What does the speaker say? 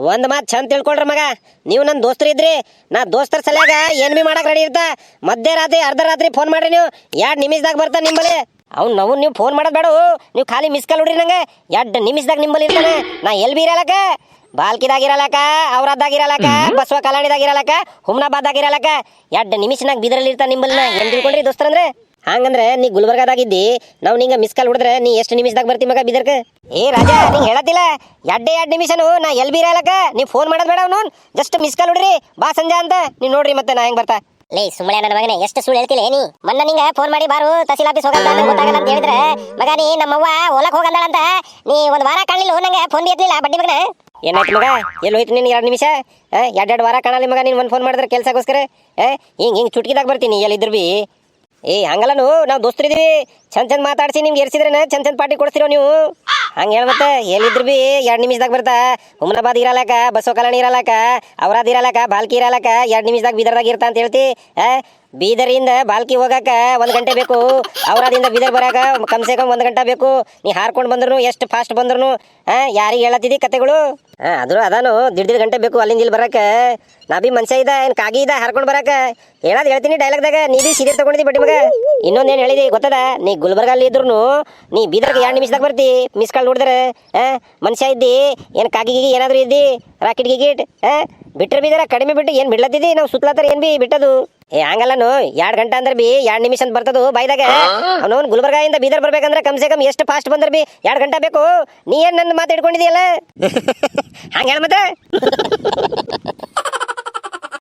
ಒಂದ್ ಮಾತ್ ಚಂದ ತಿಳ್ಕೊಳ್ರಿ ಮಗ, ನೀವು ನನ್ನ ದೋಸ್ತರು ಇದ್ರಿ. ನಾ ದೋಸ್ತರ ಸಲಯಾಗ ಏನ್ ಬಿ ಮಾಡಕ್ ರೆಡಿ ಇರ್ತಾ. ಮಧ್ಯರಾತ್ರಿ ಅರ್ಧ ರಾತ್ರಿ ಫೋನ್ ಮಾಡ್ರಿ, ನೀವು 2 ನಿಮಿಷದಾಗ ಬರ್ತಾನೆ ನಿಂಬಲ್ಲಿ. ನಾವು ನೀವು ಫೋನ್ ಮಾಡೋದ್ ಬೇಡ, ನೀವು ಖಾಲಿ ಮಿಸ್ ಕಾಲ್ ಹೊಡ್ರಿ ನಂಗೆ. 2 ನಿಮಿಷದಾಗ ನಿಂಬಲ್ಲಿ ಇರ್ತಾನೆ. ನಾ ಎಲ್ ಬಿ ಇರಲಕ, ಬಾಲ್ಕಿದಾಗಿರಲಕ, ಔರಾದಾಗಿರಲಕ, ಬಸವ ಕಲ್ಯಾಣಿದಾಗಿರಲಕ, ಹುಮ್ನಾಬಾದಾಗಿರಲಕ. 2 ನಿಮಿಷನಾಗ ಬೀದರಲ್ಲಿ ಇರ್ತಾನೆ ನಿಂಬಲ್ಲಿ. ಏನ್ ತಿಳ್ಕೊಂಡ್ರಿ ದೋಸ್ತರಂದ್ರೆ? ಹಂಗಂದ್ರೆ ನೀ ಗುಲ್ಬರ್ಗಾದಾಗಿದ್ದಿ, ನಾವು ನಿಂಗೆ ಮಿಸ್ ಕಾಲ್ ಹೊಡೆದ್ರೆ ನೀ ಎಷ್ಟು ನಿಮಿಷದಾಗ ಬರ್ತಿ ಮಗ ಬೀದರ್ಕ? ಏ ರಾಜಾ, ನಿಂಗೆ ಹೇಳತ್ತಿಲ್ಲ 2 ನಿಮಿಷನು ನಾ ಎಲ್ ಬಿ ಇರಲಕ. ನೀವು ಫೋನ್ ಮಾಡೋದ್ ಬೇಡ, ಅವ್ನು ಜಸ್ಟ್ ಮಿಸ್ ಕಾಲ್ ಹೊಡ್ರಿ ಬಾ ಸಂಜೆ ಅಂತ. ನೀವು ನೋಡ್ರಿ ಮತ್ತೆ ನಾ ಹೆಂಗ್ ಬರ್ತಾ. ಲೇ ಸುಮ್ಮನೆ ನನ್ನ ಮಗನೇ, ಎಷ್ಟು ಸುಳ್ಳು ಹೇಳ್ತಿಲ್ಲ ನೀ. ಮೊನ್ನೆ ನಿಂಗೆ ಫೋನ್ ಮಾಡಿ ಬಾರು ತಹಸೀಲ್ ಆಫೀಸ್ ಹೋಗಂತ ಗೊತ್ತಾಗಲ್ಲ ಅಂತ ಹೇಳಿದ್ರೆ ಮಗ ನೀ ನಮ್ಮವ್ವ ಹೊಲಕ್ ಹೋಗಂದಾಳಂತ. ನೀ ಒಂದು ವಾರ ಕಾಣಲಿಲ್ಲ, ನಂಗೆ ಫೋನ್ ಎತ್ತಲಿಲ್ಲ ಬಡ್ಡಿ ಮಗನ. ಏನಾಯ್ತು ಮಗ, ಎಲ್ಲಿ ಹೋಯ್ತು ನೀನು 2 ನಿಮಿಷ? 2 ವಾರ ಕಾಣಲಿ ಮಗ ನೀನು ಒಂದು ಫೋನ್ ಮಾಡಿದ್ರೆ ಕೆಲ್ಸಕ್ಕೋಸ್ಕರ. ಹಿಂಗೆ ಚುಟ್ಕಿದಾಗ ಬರ್ತೀನಿ ಎಲ್ಲಿದ್ರು ಬಿ. ಹಂಗಲ್ಲನು, ನಾವು ದೋಸ್ತರಿದೀವಿ. ಚಂದ ಮಾತಾಡ್ಸಿ ನಿಮ್ಗೆ ಎರ್ಸಿದ್ರೆ ಚಂದ ಪಾರ್ಟಿ ಕೊಡ್ತೀರೋ ನೀವು. ಹಂಗೆ ಹೇಳ ಮತ್ತೆ, ಎಲ್ಲಿದ್ರು ಬಿ 2 ನಿಮಿಷದಾಗ ಬರ್ತಾ. ಹುಮ್ನಾಬಾದ್ ಇರಲಕ, ಬಸವ ಕಲ್ಯಾಣಿ ಇರಲಕ, ಔರಾದ್ ಇರಲಕ, ಬಾಲ್ಕಿ ಇರಲಕ, 2 ನಿಮಿಷದಾಗ ಬೀದರ್ದಾಗ ಇರ್ತಾ ಅಂತ ಹೇಳ್ತಿ. ಬೀದರಿಂದ ಬಾಲ್ಕಿ ಹೋಗಾಕ 1 ಗಂಟೆ ಬೇಕು, ಔರಾದಿಂದ ಬೀದರ್ ಬರಾಕ ಕಮ್ಸೆ ಕಮ್ 1 ಗಂಟೆ ಬೇಕು. ನೀ ಹಾರ್ಕೊಂಡು ಬಂದ್ರು ಎಷ್ಟು ಫಾಸ್ಟ್ ಬಂದ್ರು ಯಾರಿಗೆ ಹೇಳತ್ತಿದಿ ಕತೆಗಳು? ಅದ್ರು ಅದಾನು 1.5 ಗಂಟೆ ಬೇಕು ಅಲ್ಲಿಂದ ಇಲ್ಲಿ ಬರಾಕ. ನಾ ಬಿ ಮನುಷ್ಯ ಇದ್ದ, ಏನು ಕಾಗಿ ಇದ್ದ ಹಾರ್ಕೊಂಡು ಬರಾಕ. ಹೇಳ್ತೀನಿ ಡೈಲಾಗ್ದಾಗ, ನೀ ಬಿ ಸೀರಿಯಸ್ ತಗೊಂಡಿದ್ದಿ ಬಡ್ಡಿ ಮಗ. ಇನ್ನೊಂದೇನು ಹೇಳಿದಿ ಗೊತ್ತದ? ನೀ ಗುಲ್ಬರ್ಗಲ್ಲಿ ಇದ್ರು ನೀ ಬೀದರ್ಗೆ 2 ನಿಮಿಷದಾಗ ಬರ್ತಿ ಮಿಸ್ ಕಾಲ್ ನೋಡಿದ್ರೆ. ಮನುಷ್ಯ ಇದ್ದಿ ಏನು ಕಾಗಿ ಗೀಗಿ ಏನಾದ್ರು ಇದ್ದಿ? ರಾಕೆಟ್ ಗಿಗಿಟ್ ಬಿಟ್ರೆ ಬೀದರ ಕಡಿಮೆ ಬಿಟ್ಟು ಏನು ಬಿಡ್ಲತ್ತಿದ್ದಿ? ನಾವು ಸುತ್ತಲತ್ತರ ಏನು ಬಿ ಬಿಟ್ಟದು? ಹಂಗಲ್ಲನು 2 ಗಂಟೆ ಅಂದ್ರೆ ಬಿ 2 ನಿಮಿಷ ಅಂತ ಬರ್ತದು ಬಾಯ್ದಾಗ. ಅವನು ಗುಲ್ಬರ್ಗಾಯಿಂದ ಬೀದರ್ ಬರ್ಬೇಕಂದ್ರೆ ಕಮ್ಸೆ ಕಮ್ ಎಷ್ಟು ಫಾಸ್ಟ್ ಬಂದ್ರೆ ಬಿ 2 ಗಂಟೆ ಬೇಕು. ನೀ ಏನು ನನ್ನ ಮಾತು ಹಿಡ್ಕೊಂಡಿದೀಯಲ್ಲ? ಹಂಗೆ ಹೇಳ ಮತ್ತೆ.